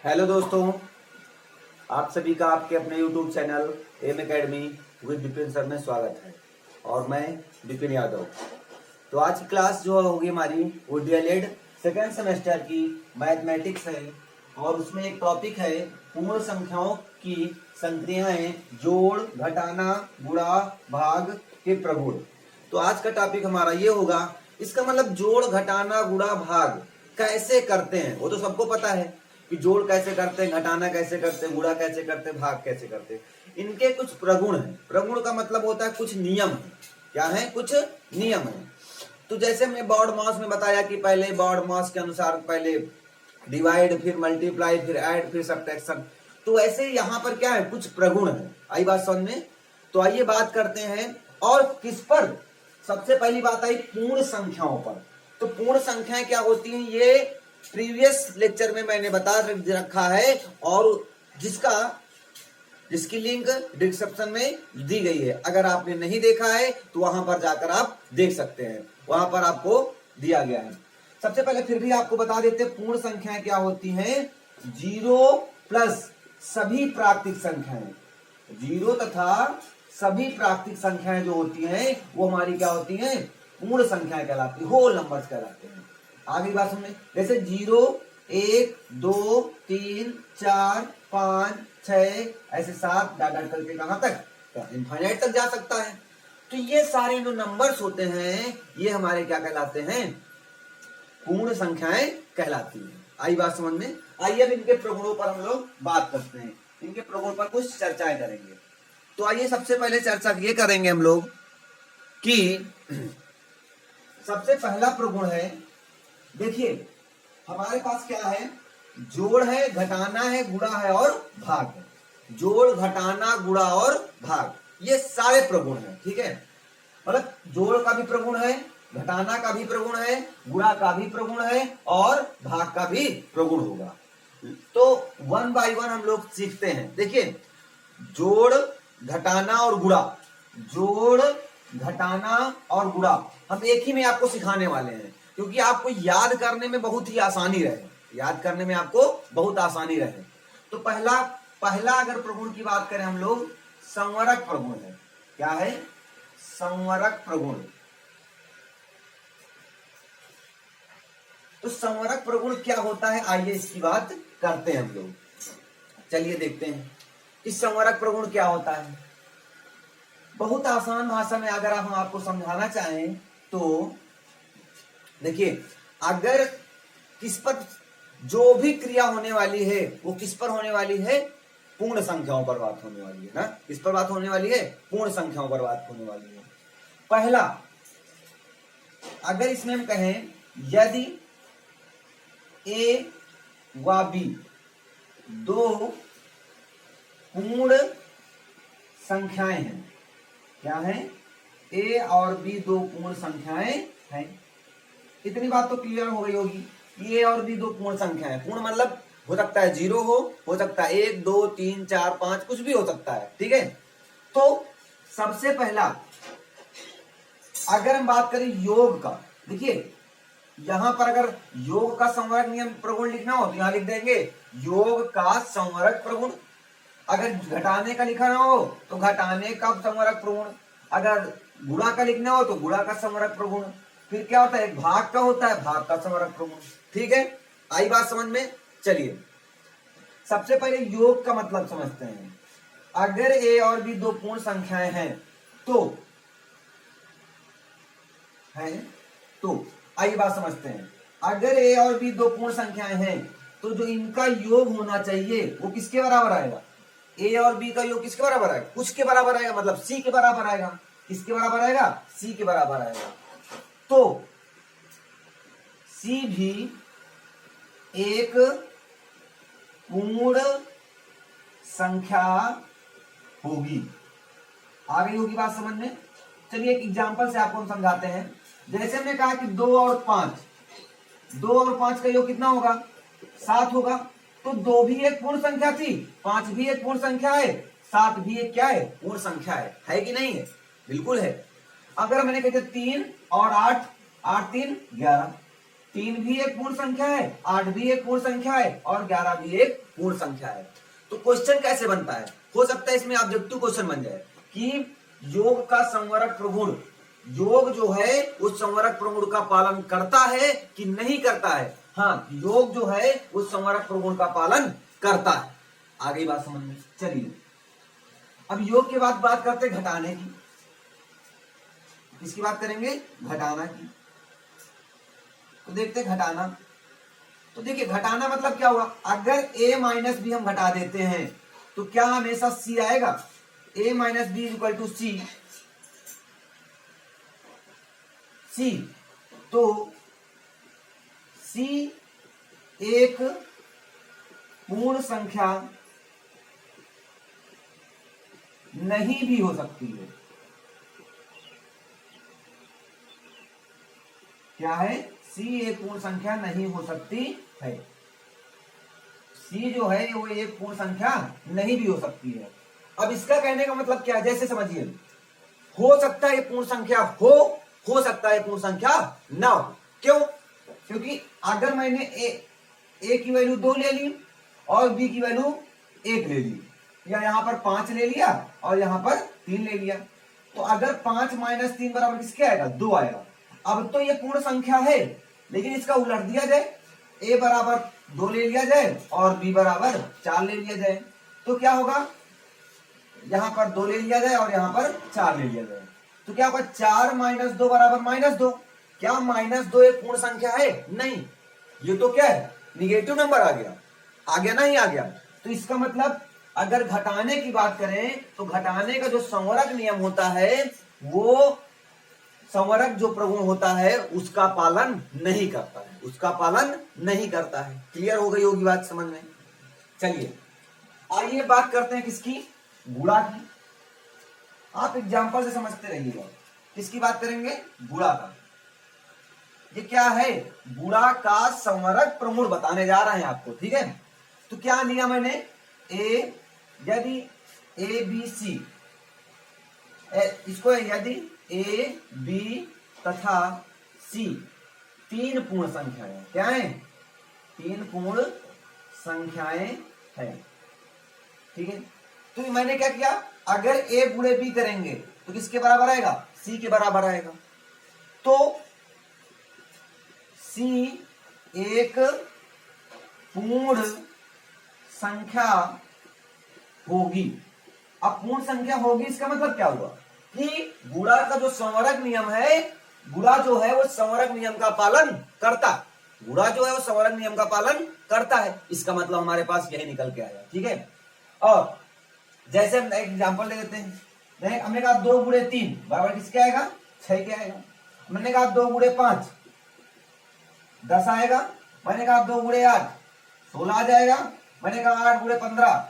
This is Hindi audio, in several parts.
हेलो दोस्तों, आप सभी का आपके अपने YouTube channel M academy with Vipin sir में स्वागत है। और मैं विपिन यादव। तो आज की क्लास जो होगी हमारी वो डीएलएड सेकेंड सेमेस्टर की मैथमेटिक्स है और उसमें एक टॉपिक है पूर्ण संख्याओं की संक्रियाएं, जोड़, घटाना, गुणा, भाग के प्रगुण। तो आज का टॉपिक हमारा ये होगा, इसका मतलब जोड़, घटाना, गुणा, भाग कैसे करते हैं वो तो सबको पता है कि जोड़ कैसे करते हैं, घटाना कैसे करते हैं, गुणा कैसे करते हैं, भाग कैसे करते हैं। इनके कुछ प्रगुण हैं। प्रगुण का मतलब होता है कुछ नियम है। क्या है? कुछ नियम है। तो जैसे हमने बॉड मास में बताया कि पहले बॉड मास के अनुसार पहले डिवाइड, फिर मल्टीप्लाई, फिर ऐड, फिर सब्ट्रैक्शन। तो ऐसे यहाँ पर क्या है, कुछ प्रगुण है। आई बात समझ में? तो आइए बात करते हैं। और किस पर? सबसे पहली बात आई पूर्ण संख्याओं पर। तो पूर्ण संख्याएं क्या होती हैं, ये प्रीवियस लेक्चर में मैंने बता रखा है और जिसकी लिंक डिस्क्रिप्शन में दी गई है। अगर आपने नहीं देखा है तो वहां पर जाकर आप देख सकते हैं, वहां पर आपको दिया गया है। सबसे पहले फिर भी आपको बता देते हैं पूर्ण संख्याएं क्या होती हैं। जीरो प्लस सभी प्राकृतिक संख्याएं, जीरो तथा सभी प्राकृतिक संख्याएं जो होती हैं वो हमारी क्या होती हैं, पूर्ण संख्याएं कहलाती है, होल नंबर्स कहलाते हैं। आगे बात सुनिए, जैसे 0, 1, 2, 3, 4, 5, 6 ऐसे 7 डाट करके कहां तक, इनफाइनाइट तक जा सकता है। तो ये सारे जो नंबर्स होते हैं ये हमारे क्या कहलाते हैं, पूर्ण संख्याएं कहलाती हैं। आई बात समझ में? आइए अब इनके प्रगुणों पर हम लोग बात करते हैं, इनके प्रगुण पर कुछ चर्चाएं करेंगे। तो आइए सबसे पहले चर्चा ये करेंगे हम लोग कि सबसे पहला प्रगुण है, देखिए हमारे पास क्या है, जोड़ है, घटाना है, गुणा है और भाग है। जोड़, घटाना, गुणा और भाग, ये सारे प्रगुण हैं। ठीक है, मतलब जोड़ का भी प्रगुण है, घटाना का भी प्रगुण है, गुणा का भी प्रगुण है और भाग का भी प्रगुण होगा। तो वन बाय वन हम लोग सीखते हैं। देखिए, जोड़, घटाना और गुणा, जोड़, घटाना और गुणा हम एक ही में आपको सिखाने वाले हैं, क्योंकि आपको याद करने में बहुत ही आसानी रहे, याद करने में आपको बहुत आसानी रहे। तो पहला अगर प्रगुण की बात करें हम लोग, संवरक प्रगुण है। क्या है? संवरक प्रगुण। तो संवरक प्रगुण क्या होता है, आइए इसकी बात करते हैं हम लोग। चलिए देखते हैं इस संवरक प्रगुण क्या होता है। बहुत आसान भाषा में अगर हम आपको समझाना चाहें तो देखिए, अगर किस पर जो भी क्रिया होने वाली है वो किस पर होने वाली है, पूर्ण संख्याओं पर बात होने वाली है ना। किस पर बात होने वाली है? पूर्ण संख्याओं पर बात होने वाली है। पहला, अगर इसमें हम कहें यदि ए व बी दो पूर्ण संख्याएं हैं। क्या है? ए और बी दो पूर्ण संख्याएं हैं। इतनी बात तो क्लियर हो गई होगी। ए और बी दो पूर्ण संख्या है। पूर्ण मतलब हो सकता है 0 हो सकता है 1, 2, 3, 4, 5 कुछ भी हो सकता है। ठीक है, तो सबसे पहला अगर हम बात करें योग का, देखिए यहां पर अगर योग का संवरक नियम प्रगुण लिखना हो तो यहां लिख देंगे योग का संवरक प्रगुण। अगर घटाने का लिखना हो तो घटाने का संवरक प्रगुण। अगर गुणा का लिखना हो तो गुणा का संवरक प्रगुण। फिर क्या होता है, भाग का होता है भाग का संवरक प्रगुण। ठीक है, आई बात समझ में? चलिए सबसे पहले योग का मतलब समझते हैं। अगर ए और बी दो पूर्ण संख्याएं हैं तो आइए बात समझते हैं। अगर ए और बी दो पूर्ण संख्याएं हैं तो जो इनका योग होना चाहिए वो किसके बराबर आएगा? ए और बी का योग किसके बराबर आएगा? कुछ के बराबर आएगा, मतलब सी के बराबर आएगा। किसके बराबर आएगा? सी के बराबर आएगा। तो सी भी एक पूर्ण संख्या होगी। आ गई होगी बात समझ में? चलिए एक एग्जांपल से आपको हम समझाते हैं। जैसे हमने कहा कि 2 और 5 का योग कितना होगा? 7 होगा। तो 2 भी एक पूर्ण संख्या थी, 5 भी एक पूर्ण संख्या है, 7 भी एक क्या है, पूर्ण संख्या है कि नहीं है? बिल्कुल है। अगर मैंने कहते 3 और 8, 8 3 11, 3 भी एक पूर्ण संख्या है, 8 भी एक पूर्ण संख्या है और 11 भी एक पूर्ण संख्या है। तो क्वेश्चन कैसे बनता है? हो सकता है इसमें ऑब्जेक्टिव क्वेश्चन बन जाए कि योग का संवरक प्रगुण, योग जो है उस संवरक प्रगुण का पालन करता है कि नहीं करता है। हाँ, योग जो है उस संवरक प्रगुण का पालन करता है। आगे बात समझ में। चलिए अब योग के बाद बात करते हैं घटाने की। किसकी बात करेंगे? घटाना की। तो देखते हैं घटाना। तो देखिए घटाना मतलब क्या हुआ? अगर a माइनस बी हम घटा देते हैं तो क्या हमेशा c आएगा? a minus B equal to C. तो c एक पूर्ण संख्या नहीं भी हो सकती है। क्या है? c एक पूर्ण संख्या नहीं हो सकती है। c जो है वो एक पूर्ण संख्या नहीं भी हो सकती है। अब इसका कहने का मतलब क्या है? जैसे समझिए, हो सकता है पूर्ण संख्या हो सकता है पूर्ण संख्या ना हो। क्यों? क्योंकि अगर मैंने a की वैल्यू 2 ले ली और b की वैल्यू 1 ले ली, या यहां पर 5 ले लिया और यहां पर 3 ले लिया, तो अगर 5 माइनस 3 बराबर किसके आएगा? 2 आएगा। अब तो ये पूर्ण संख्या है, लेकिन इसका उलट दिया जाए, a बराबर 2 ले लिया जाए और b बराबर 4 ले लिया जाए, तो क्या होगा? यहां पर 2 ले लिया जाए और यहां पर 4 ले लिया जाए, तो क्या होगा? 4 माइनस 2 बराबर -2। क्या -2 एक पूर्ण संख्या है? नहीं, ये तो क्या है? निगेटिव नंबर आ गया नहीं आ गया। तो इसका मतलब अगर घटाने की बात करें तो घटाने का जो संवरक नियम होता है, वो संवरक जो प्रगुण होता है उसका पालन नहीं करता है, उसका पालन नहीं करता है। क्लियर हो गई होगी बात समझ में? चलिए आइए बात करते हैं किसकी? गुणा की। आप एग्जांपल से समझते रहिएगा। किसकी बात करेंगे? गुणा का। ये क्या है? गुणा का संवरक प्रगुण बताने जा रहे हैं आपको, ठीक है? तो क्या लिया मैंने? यदि ए बी सी, इसको यदि ए बी तथा सी 3 पूर्ण संख्याएं, क्या है? 3 पूर्ण संख्याएं हैं, ठीक है? तो मैंने क्या किया? अगर ए गुणे बी करेंगे तो किसके बराबर आएगा? सी के बराबर आएगा। तो सी एक पूर्ण संख्या होगी। अब पूर्ण संख्या होगी इसका मतलब क्या हुआ? कि गुणा का जो संवरक नियम है, गुणा जो है वो संवरक नियम का पालन करता, गुणा जो है वो संवरक नियम का पालन करता है। इसका मतलब हमारे पास यही निकल के आया, ठीक है? और जैसे हम एग्जांपल ले लेते हैं, हमने कहा 2 गुणे 3 बराबर किसके आएगा? 6 के आएगा। मैंने कहा 2 गुणे 5 10 आएगा। मैंने कहा 2 गुणे 8 16 आ जाएगा। मैंने कहा 8 गुणे 15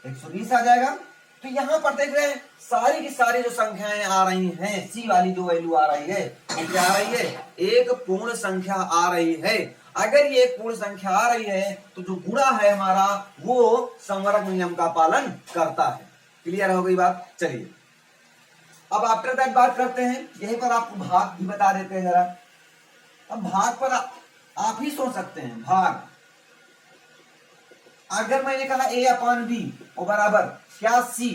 120 आ जाएगा। तो यहां पर देख रहे हैं सारी की सारी जो संख्याएं आ रही हैं, सी वाली जो वैल्यू आ रही है वो क्या आ रही है? एक पूर्ण संख्या आ रही है। अगर ये एक पूर्ण संख्या आ रही है तो जो गुणा है हमारा वो संवरक नियम का पालन करता है। क्लियर हो गई बात? चलिए अब आफ्टर दैट बात करते हैं, यहीं पर आपको भाग भी बता देते हैं जरा। अब भाग पर आप ही सोच सकते हैं। भाग, अगर मैंने कहा a अपॉन बी और बराबर क्या c,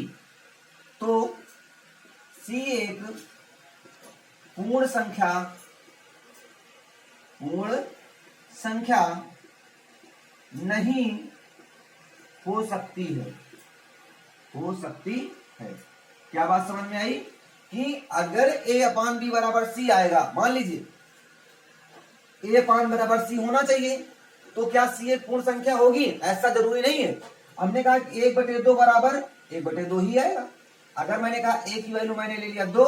तो c एक पूर्ण संख्या नहीं हो सकती है। क्या बात समझ में आई? कि अगर a अपॉन बी बराबर c आएगा, मान लीजिए a अपॉन बराबर c होना चाहिए, तो क्या c एक पूर्ण संख्या होगी? ऐसा जरूरी नहीं है। हमने कहा 1/2 बराबर 1/2 ही आएगा। अगर मैंने कहा a की वैल्यू मैंने ले लिया 2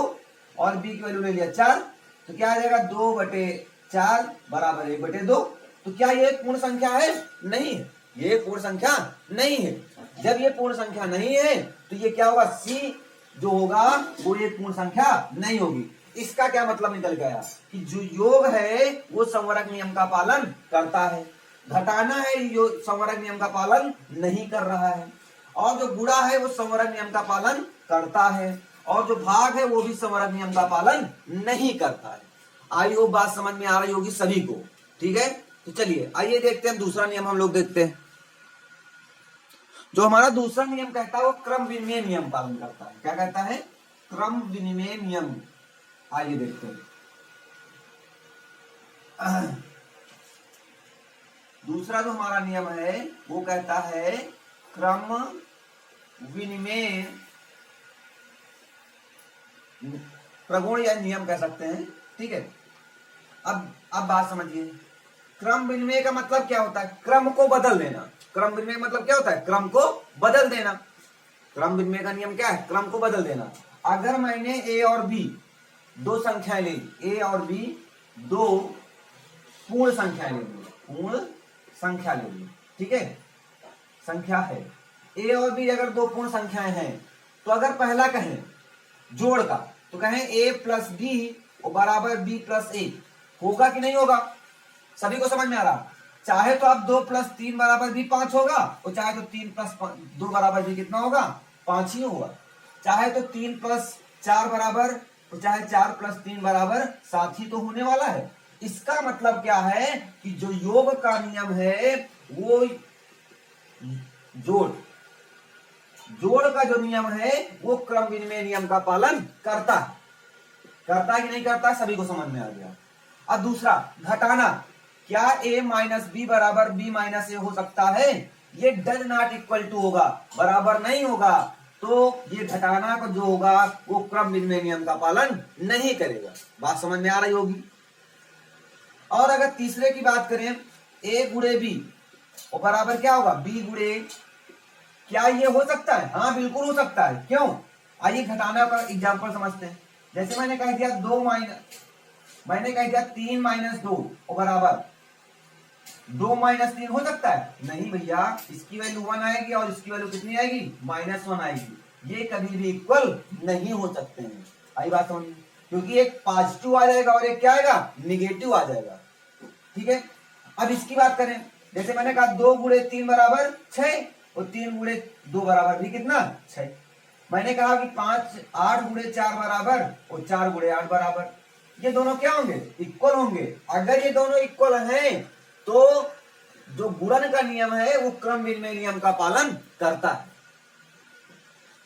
और b की वैल्यू ले लिया 4, तो क्या आ जाएगा? 2/4 बराबर 1/2। तो क्या ये एक पूर्ण संख्या है? नहीं है, ये पूर्ण संख्या नहीं है। जब ये पूर्ण संख्या नहीं है तो ये क्या होगा? c जो होगा वो एक पूर्ण संख्या नहीं होगी। इसका क्या मतलब निकल गया? कि जो योग है वो संवरक नियम का पालन करता है, घटाना है जो संवरक नियम का पालन नहीं कर रहा है, और जो गुणा है वो संवरक नियम का पालन करता है, और जो भाग है वो भी संवरक नियम का पालन नहीं करता है। आई होप बात समझ में आ रही होगी सभी को। ठीक है, तो चलिए आइए देखते हैं दूसरा नियम हम लोग देखते हैं। जो हमारा दूसरा नियम कहता है वो क्रम विनिमय नियम पालन करता है। क्या कहता है? क्रम विनिमय नियम। आइए देखते हैं। दूसरा जो हमारा नियम है वो कहता है क्रम विनिमय प्रगुण या नियम कह सकते हैं। ठीक है, अब बात समझिए। क्रम विनिमय का मतलब क्या होता है? क्रम को बदल देना। क्रम विनिमय का मतलब क्या होता है? क्रम को बदल देना। क्रम विनिमय का नियम क्या है? क्रम को बदल देना। अगर मैंने ए और बी दो संख्याएं ली, ए और बी दो पूर्ण संख्याएं ले ली, पूर्ण संख्या ले ली, ठीक है, संख्या है। ए और बी अगर दो पूर्ण संख्याएं हैं तो अगर पहला कहें जोड़ का तो कहें ए प्लस बी बराबर बी प्लस ए, होगा कि नहीं होगा? सभी को समझ में आ रहा? चाहे तो आप 2 + 3 बराबर भी 5 होगा, और चाहे तो 3 + 2 बराबर भी कितना होगा? 5 ही होगा। चाहे तो 3 + 4 बराबर, तो चाहे 4 + 3 बराबर 7 ही तो होने वाला है। इसका मतलब क्या है कि जो योग का नियम है वो जोड़ का जो नियम है वो क्रम विनिमय नियम का पालन करता है। करता है कि नहीं करता? सभी को समझ में आ गया। अब दूसरा, घटाना। क्या a - b बराबर b - a हो सकता है? ये डज नॉट इक्वल टू होगा, बराबर नहीं होगा। तो ये घटाना को जो होगा वो क्रम विनिमय नियम का पालन नहीं करेगा। बात समझ में आ रही होगी। और अगर तीसरे की बात करें, a × b और बराबर क्या होगा? b × क्या ये हो सकता है? हाँ बिल्कुल हो सकता है। क्यों? आइए घटाना का एग्जांपल समझते हैं। जैसे मैंने कह दिया 3 - 2 और बराबर 2 - 3 हो सकता है? नहीं भैया, इसकी वैल्यू 1 आएगी और इसकी वैल्यू कितनी आएगी? -1 आएगी। ये कभी भी इक्वल नहीं हो सकते हैं। आई बात समझ में? क्योंकि एक पॉजिटिव आ जाएगा और एक क्या आएगा? निगेटिव आ जाएगा। ठीक है, अब इसकी बात करें। जैसे मैंने कहा 2 × 3 बराबर 6 और 3 × 2 बराबर भी कितना? 6। मैंने कहा कि 8 × 4 बराबर और 4 × 8 बराबर, ये दोनों क्या होंगे? इक्वल होंगे। अगर ये दोनों इक्वल हैं तो जो गुणन का नियम है वो क्रम विनिमय नियम का पालन करता है।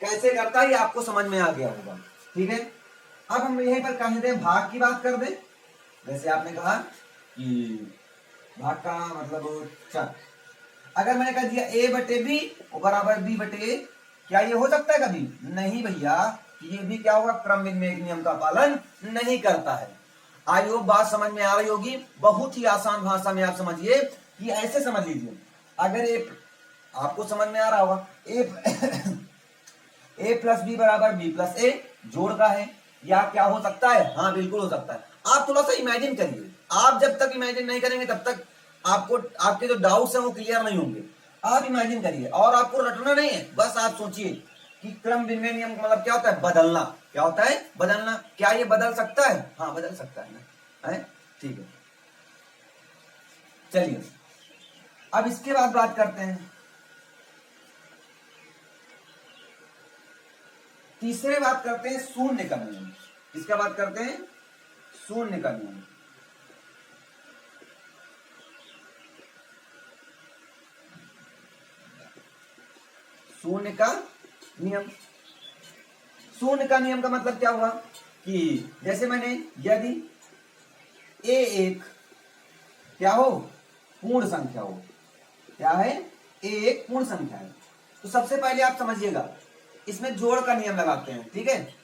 कैसे करता है ये आपको समझ में आ गया होगा। ठीक है, अब हम यहीं पर कह दें भाग की बात कर दें। जैसे आपने कहा कि भाग का मतलब चल, अगर मैंने कह दिया a/b और बराबर b/a, क्या ये हो सकता है कभी? नहीं भैया, ये भी क्या होगा? क्रम विनिमय नियम का पालन नहीं करता है। आई होप बात समझ में आ रही होगी। बहुत ही आसान भाषा में आप समझिए कि ऐसे समझ लीजिए। अगर आपको समझ में आ रहा होगा, a + b बराबर b + a जोड़ का है, या क्या हो सकता है? हाँ बिल्कुल हो सकता है। आप थोड़ा सा इमेजिन करिए। आप जब तक इमेजिन नहीं करेंगे तब तक आपके जो डाउट्स हैं वो क्लियर नहीं होंगे। आप इमेजिन करिए और आपको रटना नहीं है, बस आप सोचिए कि क्रम विनिमय नियम का मतलब क्या होता है? बदलना। क्या होता है? बदलना। क्या ये बदल सकता है? हाँ बदल सकता है ना, है? ठीक है, चलिए अब इसके बाद बात करते हैं। तीसरे बात करते हैं शून्य का नियम। किसका बात करते हैं? शून्य का नियम। शून्य का नियम। शून्य का नियम का मतलब क्या हुआ कि जैसे मैंने, यदि a एक क्या हो? पूर्ण संख्या हो। क्या है? a एक पूर्ण संख्या है। तो सबसे पहले आप समझिएगा, इसमें जोड़ का नियम लगाते हैं। ठीक है,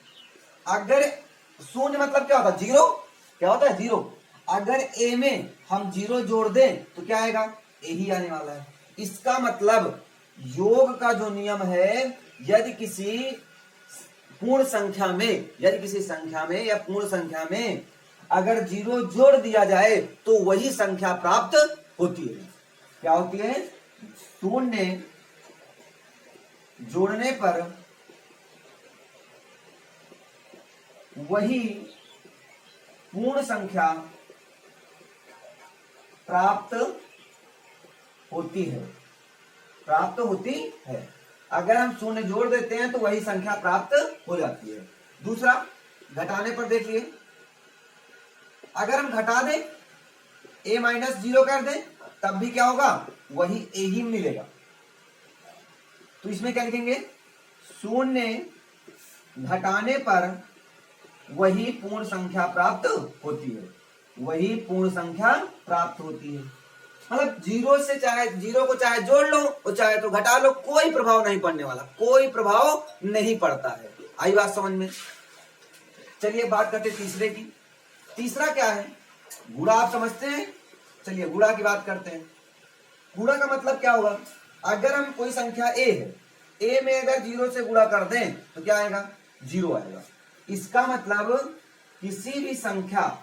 अगर शून्य मतलब क्या होता है? 0। क्या होता है? 0। अगर a में हम 0 जोड़ दें तो क्या आएगा? a ही आने वाला है। इसका मतलब योग का जो नियम है, यदि किसी पूर्ण संख्या में, यदि किसी संख्या में या पूर्ण संख्या में अगर 0 जोड़ दिया जाए तो वही संख्या प्राप्त होती है। क्या होती है? शून्य जोड़ने पर वही पूर्ण संख्या प्राप्त होती है। प्राप्त होती है। अगर हम शून्य जोड़ देते हैं तो वही संख्या प्राप्त हो जाती है। दूसरा, घटाने पर देखिए, अगर हम घटा दें, a माइनस 0 कर दें, तब भी क्या होगा, वही a ही मिलेगा। तो इसमें क्या लिखेंगे, शून्य घटाने पर वही पूर्ण संख्या प्राप्त होती है, वही पूर्ण संख्या प्राप्त होती है। मतलब जीरो से चाहे जीरो को चाहे जोड़ लो और चाहे तो घटा लो, कोई प्रभाव नहीं पड़ने वाला, कोई प्रभाव नहीं पड़ता है। आई बात समझ में। चलिए बात करते तीसरे की। तीसरा क्या है, गुणा। आप समझते हैं, चलिए गुणा की बात करते हैं। गुणा का मतलब क्या होगा, अगर हम कोई संख्या a है, a में अगर 0 से गुणा कर दें तो क्या आएगा, 0 आएगा। इसका मतलब किसी भी संख्या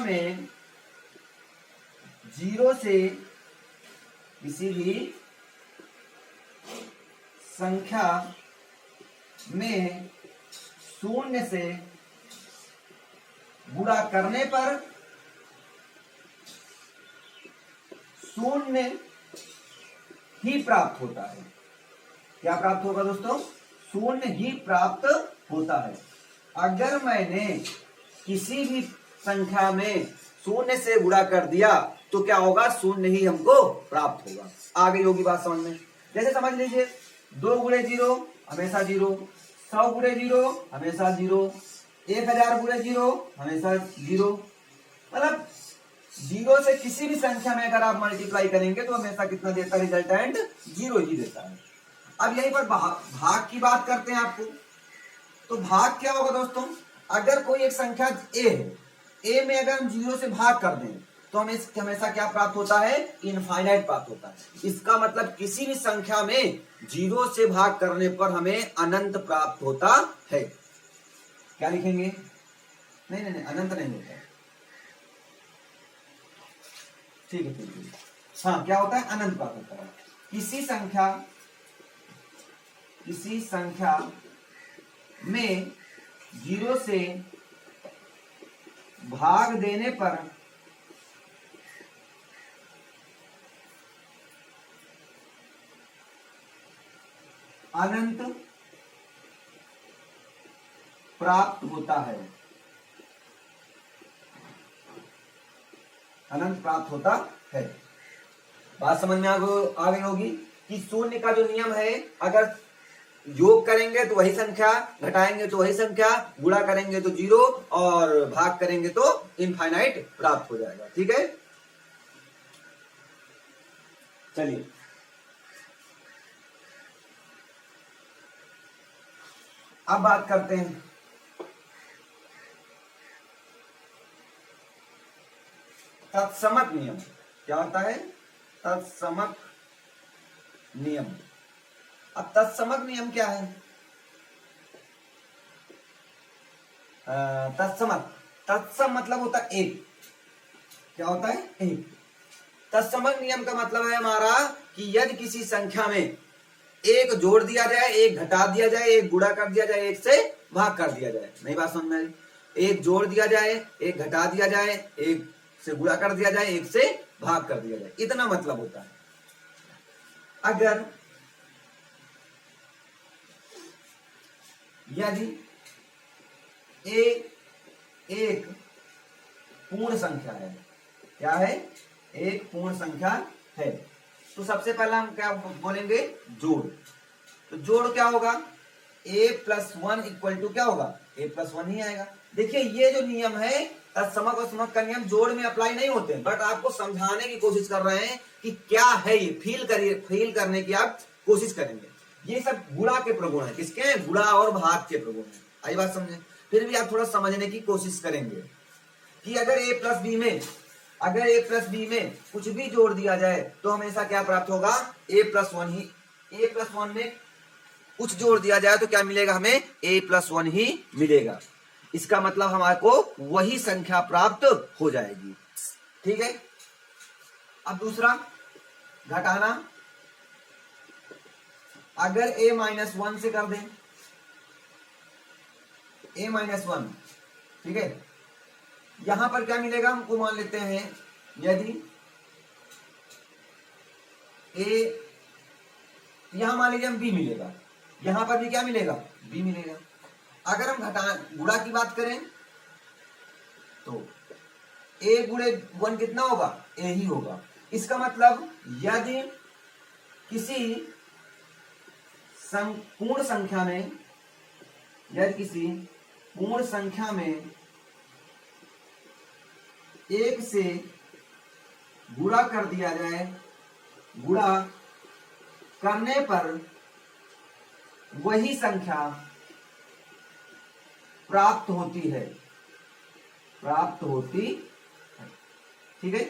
में 0 से, किसी भी संख्या में 0 से गुणा करने पर 0 ही प्राप्त होता है। क्या प्राप्त होगा दोस्तों, 0 ही प्राप्त होता है। अगर मैंने किसी भी संख्या में 0 से गुणा कर दिया तो क्या होगा, 0 ही हमको प्राप्त होगा। आगे होगी बात समझ में। जैसे समझ लीजिए 2 गुणे 0 हमेशा 0, 100 गुणे 0 हमेशा 0, 1000 गुणे 0 हमेशा 0। मतलब 0 से किसी भी संख्या में अगर आप मल्टीप्लाई करेंगे तो हमेशा कितना देता है, रिजल्टेंट 0 ही देता है। अब यहीं पर भाग की बात करते हैं आपको। तो भाग क्या होगा दोस्तों, अगर कोई एक संख्या a है, a में अगर हम 0 से भाग कर दें तो हमें हमेशा क्या प्राप्त होता है, इनफाइनाइट प्राप्त होता है। इसका मतलब किसी भी संख्या में 0 से भाग करने पर हमें अनंत प्राप्त होता है। क्या लिखेंगे, नहीं अनंत नहीं होता है, ठीक है। हाँ, क्या होता है, अनंत प्राप्त होता है। किसी संख्या में 0 से भाग देने पर अनंत प्राप्त होता है, अनंत प्राप्त होता है। बात समझ में आ गई होगी कि 0 का जो नियम है, अगर योग करेंगे तो वही संख्या, घटाएंगे तो वही संख्या, गुणा करेंगे तो 0 और भाग करेंगे तो इनफाइनाइट प्राप्त हो जाएगा। ठीक है, चलिए अब बात करते हैं तत्समक नियम। क्या होता है, तत्समक नियम। अब तत्समक नियम क्या है, तत्सम मतलब होता है एक। क्या होता है, एक। तत्समक नियम का मतलब है हमारा कि यदि किसी संख्या में एक जोड़ दिया जाए, एक घटा दिया जाए, एक गुणा कर दिया जाए, एक से भाग कर दिया जाए। नई बात समझ में आई, एक जोड़ दिया जाए, एक घटा दिया जाए, एक से गुणा कर दिया जाए, एक से भाग कर दिया जाए, इतना मतलब होता है। अगर यदि a एक पूर्ण संख्या है, क्या है, एक पूर्ण संख्या है, तो सबसे पहला हम क्या बोलेंगे, जोड़। तो जोड़ क्या होगा, a प्लस 1 इक्वल टू क्या होगा, a प्लस 1 ही आएगा। देखिए ये जो नियम है तत्समक और समक का नियम जोड़ में अप्लाई नहीं होते, बट आपको समझाने की कोशिश कर रहे हैं कि क्या है ये, फील करने की आप कोशिश करेंगे। ये सब गुणा के प्रगुण है, किसके, गुणा और भाग के प्रगुण है। आई बात समझे। फिर भी आप थोड़ा समझने की कोशिश करेंगे कि अगर a प्लस बी में कुछ भी जोड़ दिया जाए तो हमेशा क्या प्राप्त होगा, a plus 1 he. a plus 1 में कुछ जोड़ दिया जाए तो क्या मिलेगा, हमें a प्लस 1 ही मिलेगा। इसका मतलब हमारे को वही संख्या प्राप्त हो जाएगी। ठीक है, अब दूसरा घटाना। अगर a माइनस 1 से कर दें, a माइनस 1, ठीक है, यहां पर क्या मिलेगा, हमको मान लेते हैं यदि a, यहां मान लीजिए हम b मिलेगा, यहां पर भी क्या मिलेगा, b मिलेगा। अगर हम गुणा की बात करें तो a गुणे 1 कितना होगा, a ही होगा। इसका मतलब यदि किसी पूर्ण संख्या में, यदि किसी पूर्ण संख्या में 1 से गुणा कर दिया जाए, गुणा करने पर वही संख्या प्राप्त होती है, प्राप्त होती है। ठीक है,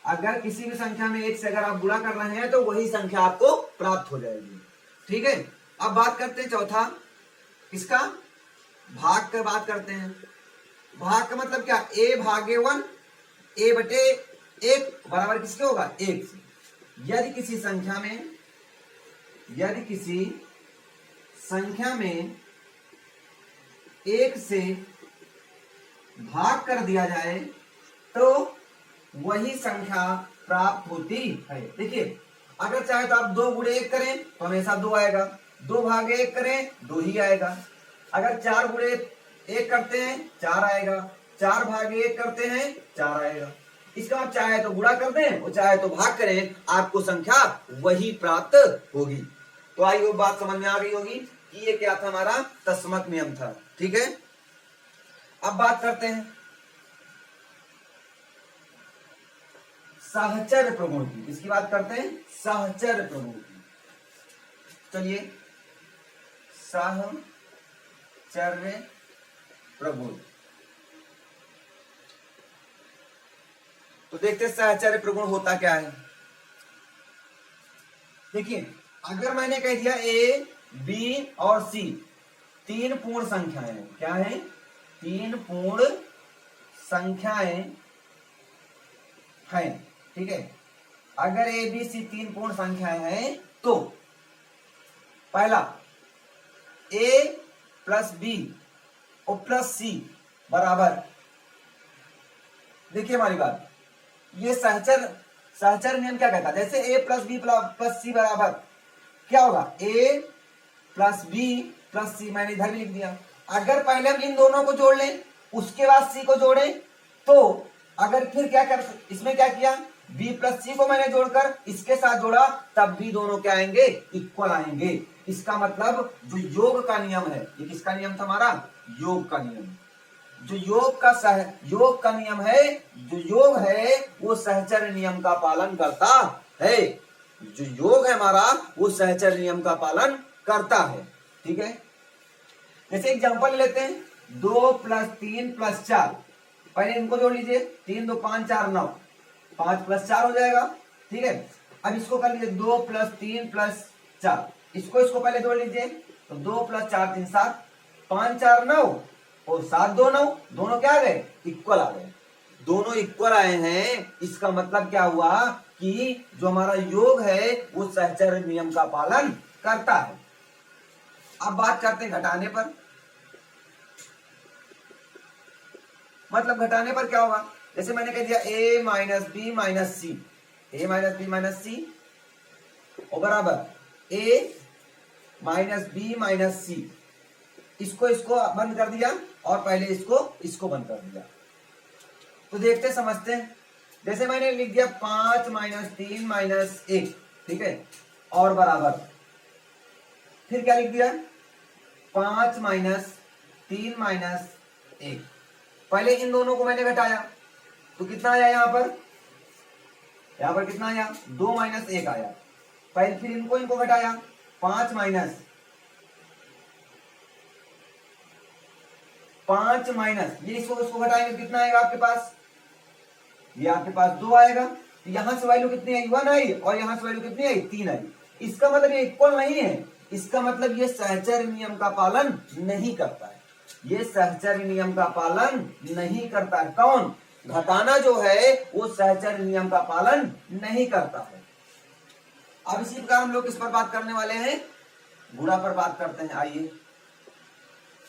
अगर किसी भी संख्या में 1 से अगर आप गुणा कर रहे हैं तो वही संख्या आपको प्राप्त हो जाएगी। ठीक है, अब बात करते हैं चौथा, इसका भाग का बात करते हैं। भाग का मतलब क्या, a भागे 1, a बटे 1 बराबर किसके होगा, 1 से। यदि किसी संख्या में, यदि किसी संख्या में 1 से भाग कर दिया जाए तो वही संख्या प्राप्त होती है। देखिए, अगर चाहे तो आप 2 गुणे 1 करें तो हमेशा 2 आएगा, 2 भागे 1 करें 2 ही आएगा। अगर 4 गुणे 1 करते हैं 4 आएगा, 4 भागे 1 करते हैं 4 आएगा। इसका आप चाहे तो गुणा कर दें और चाहे तो भाग करें, आपको संख्या वही प्राप्त होगी। तो आई वो बात समझ में आ गई होगी कि ये क्या था, हमारा तस्मक नियम था। ठीक है, अब बात करते हैं सहचर्य प्रगुण की। इसकी बात करते हैं सहचर्य प्रगुण की। चलिए, सहचर्य प्रगुण तो देखते हैं सहचर्य प्रगुण होता क्या है। देखिए, अगर मैंने कह दिया a, b और c 3 पूर्ण संख्याएं, क्या है, 3 पूर्ण संख्याएं हैं। ठीक है, अगर a, b, c 3 पूर्ण संख्याएं हैं तो पहला a प्लस b और प्लस c बराबर, देखिए हमारी बात, ये सहचर नियम क्या कहता है, जैसे a प्लस बी प्लस सी बराबर क्या होगा, a प्लस बी प्लस सी, मैंने इधर भी लिख दिया। अगर पहले हम इन दोनों को जोड़ लें उसके बाद c को जोड़ें तो अगर फिर क्या कर, इसमें क्या किया, b प्लस सी को मैंने जोड़कर इसके साथ जोड़ा तब भी दोनों क्या आएंगे, इक्वल आएंगे। इसका मतलब जो योग का नियम है, ये किसका नियम था, हमारा योग का नियम। जो योग का नियम है, जो योग है वो सहचर्य नियम का पालन करता है। जो योग है हमारा वो सहचर्य नियम का पालन करता है। ठीक है, जैसे एग्जांपल लेते हैं, 2 प्लस 3 प्लस 4, पहले इनको जोड़ लीजिए, 3 2 5 4 9, 5 प्लस 4 हो जाएगा। ठीक है, अब इसको कर लीजिए 2 प्लस 3 प्लस 4, इसको पहले जोड़ लीजिए, तो 2 प्लस 4 3 7, 5 4 9 और 7 2 9, दोनों क्या आ गए, इक्वल आ गए। दोनों इक्वल आए हैं, इसका मतलब क्या हुआ कि जो हमारा योग है वो सहचर्य नियम का पालन करता है। अब बात करते हैं घटाने पर। मतलब घटाने पर क्या होगा, जैसे मैंने कह दिया a minus B minus C, a minus B minus C और बराबर a minus B minus C, इसको बंद कर दिया और पहले इसको बंद कर दिया। तो देखते समझते हैं, जैसे मैंने लिख दिया 5 माइनस 3 माइनस 1, ठीक है, और बराबर फिर क्या लिख दिया, 5 माइनस 3 माइनस 1। पहले इन दोनों को मैंने घटाया तो कितना आया, यहां पर कितना आया, 2 माइनस 1 आया। पहले फिर इनको घटाया, 5 माइनस 5 माइनस ये इसको घटाएंगे कितना आएगा आपके पास, ये आपके पास 2 आएगा। तो यहां से वैल्यू कितनी आई, 1 आई, और यहां से वैल्यू कितनी आई, 3 आई। इसका मतलब ये इक्वल नहीं है, इसका मतलब ये सहचर्य नियम का पालन नहीं करता है, ये सहचर्य नियम का पालन नहीं करता है। कौन, घटाना जो है वो सहचर्य नियम का पालन नहीं करता है। अब इसी प्रकार हम लोग किस पर बात करने वाले हैं, गुणा पर बात करते हैं। आइए,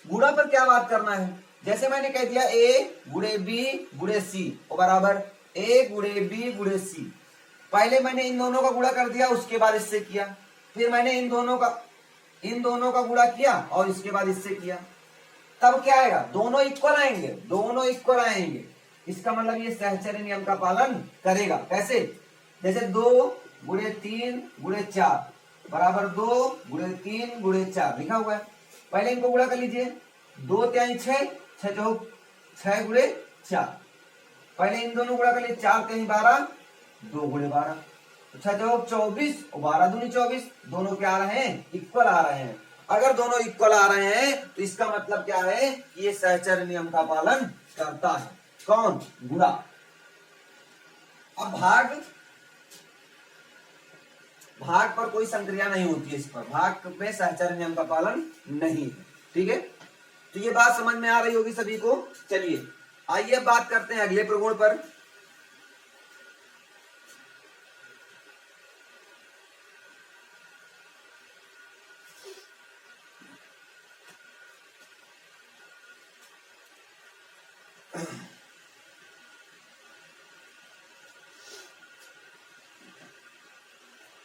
गुणा पर क्या बात करना है, जैसे मैंने कह दिया a गुणे b गुणे c और बराबर a गुणे b गुणे c। पहले मैंने इन दोनों का गुणा कर दिया, उसके बाद इससे किया, फिर मैंने इन दोनों का इन दोनों का गुणा किया और इसके बाद इससे किया, तब क्या आएगा, दोनों इक्वल आएंगे, दोनों इक्वल आएंगे। इसका मतलब ये सहचर्य नियम का पालन करेगा। कैसे, जैसे 2 गुणे 3 गुणे 4 बराबर 2 गुणे 3 गुणे 4 लिखा हुआ है। पहले इनको गुणा कर लीजिए, 2 3 6 6 चौक 6 गुणे 4। पहले इन दोनों गुणा कर लीजिए, 4 3 12 2 गुणे 12 6 चौक 24 और 12 दूनी 24। दोनों क्या आ रहे हैं, इक्वल आ रहे हैं। अगर दोनों इक्वल आ रहे हैं तो इसका मतलब क्या है कि ये सहचर्य नियम का पालन करता है। कौन, गुणा। अब भाग पर कोई संक्रिया नहीं होती है, इस पर भाग में सहचर्य नियम का पालन नहीं है। ठीक है, तो ये बात समझ में आ रही होगी सभी को। चलिए आइए बात करते हैं अगले प्रगुण पर।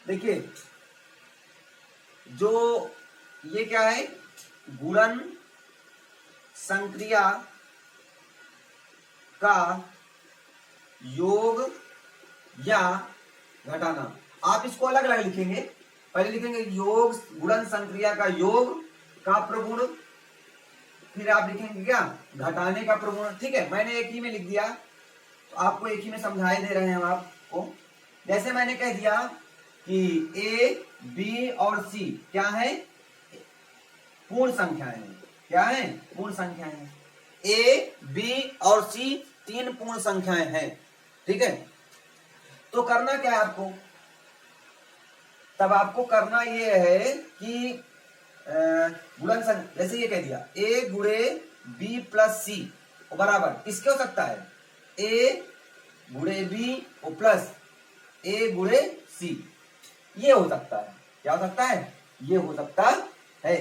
देखिए, जो ये क्या है, गुणन संक्रिया का योग या घटाना। आप इसको अलग अलग लिखेंगे। पहले लिखेंगे योग, गुणन संक्रिया का योग का प्रगुण, फिर आप लिखेंगे क्या, घटाने का प्रगुण। ठीक है, मैंने एक ही में लिख दिया तो आपको एक ही में समझाई दे रहे हैं हम आपको। जैसे मैंने कह दिया कि A, B और C क्या है, पूर्ण संख्याएं हैं। क्या है, पूर्ण संख्याएं हैं। A, B और C 3 पूर्ण संख्याएं हैं। ठीक है, तो करना क्या है आपको, तब आपको करना ये है कि गुणन संख्या, जैसे ये कह दिया A गुणे B प्लस C बराबर किसके हो सकता है, A गुणे B प्लस A गुणे C। ये हो सकता है, क्या हो सकता है, ये हो सकता है।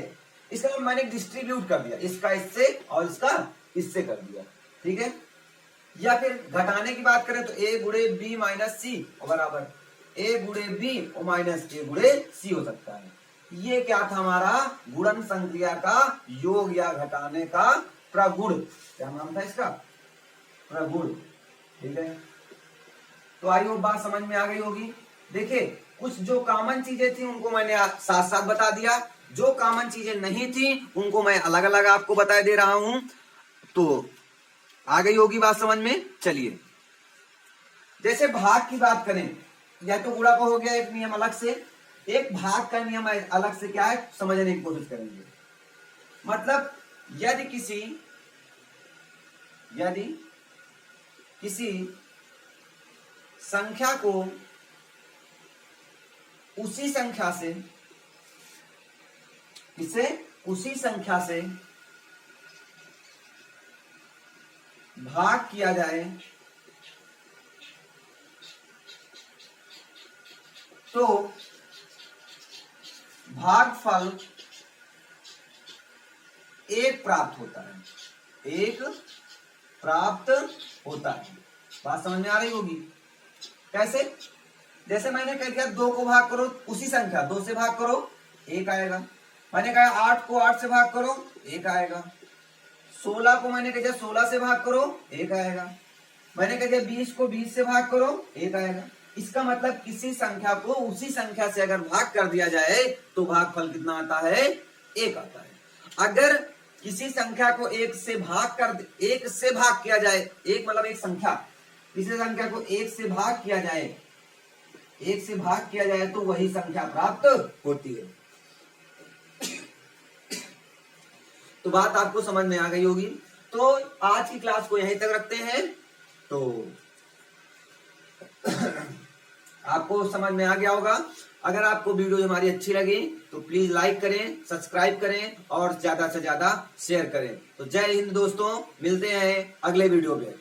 इसका मतलब मैंने डिस्ट्रीब्यूट कर दिया, इसका इससे और इसका इससे कर दिया। ठीक है, या फिर घटाने की बात करें तो A गुणे B माइनस C बराबर A गुणे B और माइनस A गुणे C हो सकता है। ये क्या था, हमारा गुणन संक्रिया का योग या घटाने का प्रगुण। क्या नाम था इसका, प्रगुण। ठीक है, तो आई वो बात समझ में आ गई होगी। देखिए, कुछ जो कॉमन चीजें थी उनको मैंने साथ साथ बता दिया, जो कॉमन चीजें नहीं थी उनको मैं अलग अलग आपको बता दे रहा हूं। तो आ गई होगी बात समझ में। चलिए, जैसे भाग की बात करें, या तो गुणा का हो गया एक नियम अलग से, एक भाग का नियम अलग से क्या है समझने की कोशिश करेंगे। मतलब यदि किसी संख्या को उसी संख्या से भाग किया जाए तो भागफल 1 प्राप्त होता है। 1 प्राप्त होता है। बात समझ में आ रही होगी। कैसे, जैसे मैंने कह दिया 2 को भाग करो उसी संख्या 2 से भाग करो 1 आएगा। मैंने कहा 8 को 8 से भाग करो 1 आएगा। 16 को मैंने कह दिया 16 से भाग करो 1 आएगा। मैंने कह दिया 20 को 20 से भाग करो 1 आएगा। इसका मतलब किसी संख्या को उसी संख्या से अगर भाग कर दिया जाए तो भागफल कितना आता है, 1 आता है। अगर किसी संख्या को 1 से भाग किया जाए, एक मतलब एक संख्या, किसी संख्या को 1 से भाग किया जाए तो वही संख्या प्राप्त होती है। तो बात आपको समझ में आ गई होगी। तो आज की क्लास को यहीं तक रखते हैं। तो आपको समझ में आ गया होगा। अगर आपको वीडियो हमारी अच्छी लगी तो प्लीज लाइक करें, सब्सक्राइब करें और ज्यादा से ज्यादा शेयर करें। तो जय हिंद दोस्तों, मिलते हैं अगले वीडियो में।